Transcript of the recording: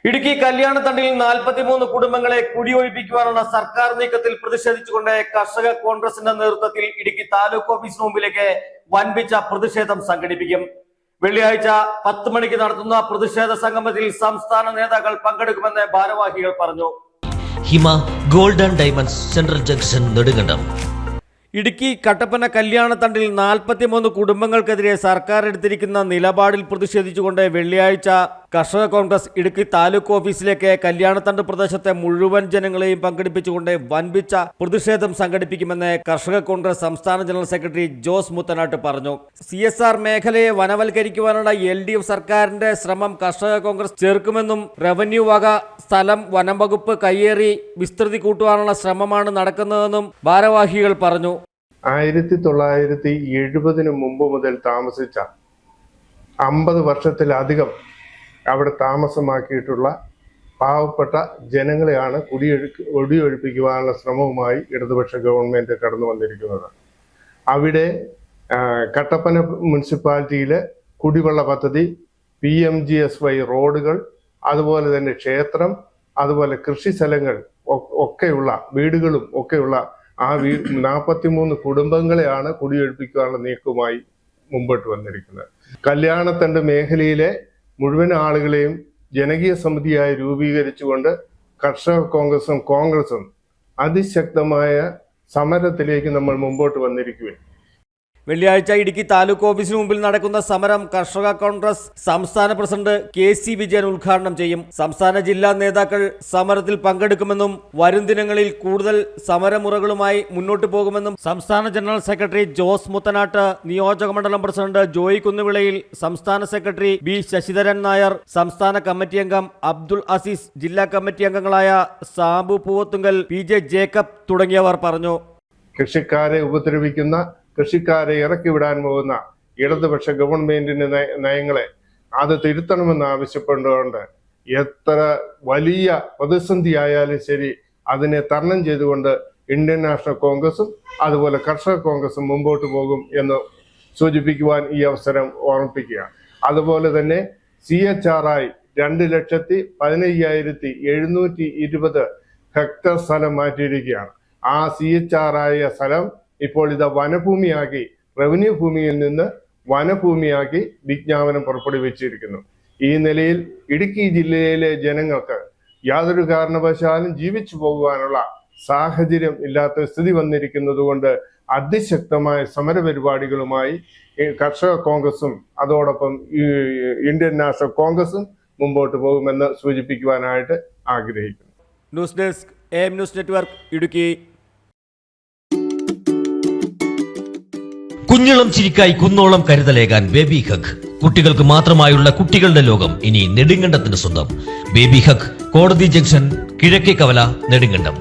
ഇടുക്കി കല്യാണത്തണ്ടിൽ 43 കുടുംബങ്ങളെ കുടിയൊഴിപ്പിക്കുവാനുള്ള സർക്കാർ നീക്കത്തിൽ പ്രതിഷേധിച്ചുകൊണ്ട് കർഷക കോൺഗ്രസിന്റെ നേതൃത്വത്തിൽ ഇടുക്കി താലൂക്ക് ഓഫീസിന് മുമ്പിലേക്ക് വൻപിച്ച പ്രതിഷേധം സംഘടിപ്പിക്കും. വെള്ളിയാഴ്ച 10 മണിക്ക് നടത്തുന്ന പ്രതിഷേധ സംഗമത്തിൽ സംസ്ഥാന നേതാക്കൾ പങ്കെടുക്കുമെന്ന് ഭാരവാഹികൾ പറഞ്ഞു. Hima gold and diamonds central junction Nedumkandam. Idukki Kattappana കല്യാണത്തണ്ടിൽ 43 കുടുംബങ്ങൾക്കെതിരെ സർക്കാർ എടുത്തിരിക്കുന്ന നിലപാടിൽ പ്രതിഷേധിച്ചുകൊണ്ട് വെള്ളിയാഴ്ച കർഷക കോൺഗ്രസ് ഇടുക്കി താലൂക്ക് ഓഫീസിലേക്ക് കല്യാണത്തണ്ട് പ്രദേശത്തെ മുഴുവൻ ജനങ്ങളെയും പങ്കെടുപ്പിച്ചുകൊണ്ട് വൻപിച്ച പ്രതിഷേധം സംഘടിപ്പിക്കുമെന്ന് കർഷക കോൺഗ്രസ് സംസ്ഥാന ജനറൽ സെക്രട്ടറി ജോസ് മുത്തനാട്ട് പറഞ്ഞു. CSR മേഖലയെ വനവൽക്കരിക്കുവാനുള്ള LDF സർക്കാരിന്റെ ശ്രമം കർഷക കോൺഗ്രസ് ചെറുക്കുമെന്നും റവന്യൂ വക സ്ഥലം വനം വകുപ്പ് കയ്യേറി വിസ്തൃതി കൂട്ടുവാനുള്ള ശ്രമമാണ് നടക്കുന്നതെന്നും ഭാരവാഹികൾ പറഞ്ഞു. 1970 മുമ്പ് മുതൽ താമസിച്ച 50 വർഷത്തിലധികം അവിടെ താമസമാക്കിയിട്ടുള്ള പാവപ്പെട്ട ജനങ്ങളെയാണ് കുടിയൊഴിപ്പിക്കുവാനുള്ള ശ്രമവുമായി ഇടതുപക്ഷ ഗവൺമെന്റ് കടന്നു വന്നിരിക്കുന്നത്. അവിടെ കട്ടപ്പന മുനിസിപ്പാലിറ്റിയിലെ കുടിവെള്ള പദ്ധതി, PMGSY റോഡുകൾ, അതുപോലെ തന്നെ ക്ഷേത്രം, അതുപോലെ കൃഷി സ്ഥലങ്ങൾ ഒക്കെയുള്ള വീടുകളും ഒക്കെയുള്ള ആ 43 കുടുംബങ്ങളെയാണ് കുടിയൊഴിപ്പിക്കാനുള്ള നീക്കവുമായി മുമ്പോട്ട് വന്നിരിക്കുന്നത്. കല്യാണത്തണ്ട് മേഖലയിലെ മുഴുവൻ ആളുകളെയും ജനകീയ സമിതിയായി രൂപീകരിച്ചുകൊണ്ട് കർഷക കോൺഗ്രസും അതിശക്തമായ സമരത്തിലേക്ക് നമ്മൾ മുമ്പോട്ട് വന്നിരിക്കുകയാണ്. വെള്ളിയാഴ്ച ഇടുക്കി താലൂക്ക് ഓഫീസിന് മുമ്പിൽ നടക്കുന്ന സമരം കർഷക കോൺഗ്രസ് സംസ്ഥാന പ്രസിഡന്റ് KC വിജയൻ ഉദ്ഘാടനം ചെയ്യും. സംസ്ഥാന ജില്ലാ നേതാക്കൾ സമരത്തിൽ പങ്കെടുക്കുമെന്നും വരും ദിനങ്ങളിൽ കൂടുതൽ സമരമുറകളുമായി മുന്നോട്ടു പോകുമെന്നും സംസ്ഥാന ജനറൽ സെക്രട്ടറി ജോസ് മുത്തനാട്ട്, നിയോജക മണ്ഡലം പ്രസിഡന്റ് ജോയി കുന്നുവിളയിൽ, സംസ്ഥാന സെക്രട്ടറി B ശശിധരൻ നായർ, സംസ്ഥാന കമ്മിറ്റി അംഗം അബ്ദുൾ അസീസ്, ജില്ലാ കമ്മിറ്റി അംഗങ്ങളായ സാബു പൂവത്തുങ്കൽ, PJ ജേക്കബ് തുടങ്ങിയവർ പറഞ്ഞു. കൃഷിക്കാരെ ഉപദ്രവിക്കുന്ന, കൃഷിക്കാരെ ഇറക്കി വിടാൻ പോകുന്ന ഇടതുപക്ഷ ഗവൺമെന്റിന്റെ നയങ്ങളെ അത് തിരുത്തണമെന്ന് ആവശ്യപ്പെട്ടുകൊണ്ട് എത്ര വലിയ പ്രതിസന്ധി ആയാലും ശരി അതിനെ തരണം ചെയ്തുകൊണ്ട് ഇന്ത്യൻ നാഷണൽ കോൺഗ്രസും അതുപോലെ കർഷക കോൺഗ്രസും മുമ്പോട്ട് പോകും എന്ന് സൂചിപ്പിക്കുവാൻ ഈ അവസരം ഓർമ്മിപ്പിക്കുക. അതുപോലെ തന്നെ CHRI 2,15,720 ഹെക്ടർ സ്ഥലം മാറ്റിയിരിക്കുകയാണ്. ആ CHRI സ്ഥലം ഇപ്പോൾ ഇത് വനഭൂമിയാക്കി, റവന്യൂ ഭൂമിയിൽ നിന്ന് വനഭൂമിയാക്കി വിജ്ഞാപനം പുറപ്പെടുവിച്ചിരിക്കുന്നു. ഈ നിലയിൽ ഇടുക്കി ജില്ലയിലെ ജനങ്ങൾക്ക് യാതൊരു കാരണവശാലും ജീവിച്ചു പോകുവാനുള്ള സാഹചര്യം ഇല്ലാത്ത സ്ഥിതി വന്നിരിക്കുന്നത് കൊണ്ട് അതിശക്തമായ സമരപരിപാടികളുമായി കർഷക കോൺഗ്രസും അതോടൊപ്പം ഇന്ത്യൻ നാഷണൽ കോൺഗ്രസും മുമ്പോട്ട് പോകുമെന്ന് സൂചിപ്പിക്കുവാനായിട്ട് ആഗ്രഹിക്കുന്നു. News desk AM news network Idukki. കുഞ്ഞിളം ചിരിക്കായി കുന്നോളം കരുതലേകാൻ ബേബി ഹഗ്. കുട്ടികൾക്ക് മാത്രമായുള്ള കുട്ടികളുടെ ലോകം ഇനി നെടുങ്കണ്ടത്തിന് സ്വന്തം. ബേബി ഹഗ്, കോടതി ജംഗ്ഷൻ, കിഴക്കേ കവല, നെടുങ്കണ്ടം.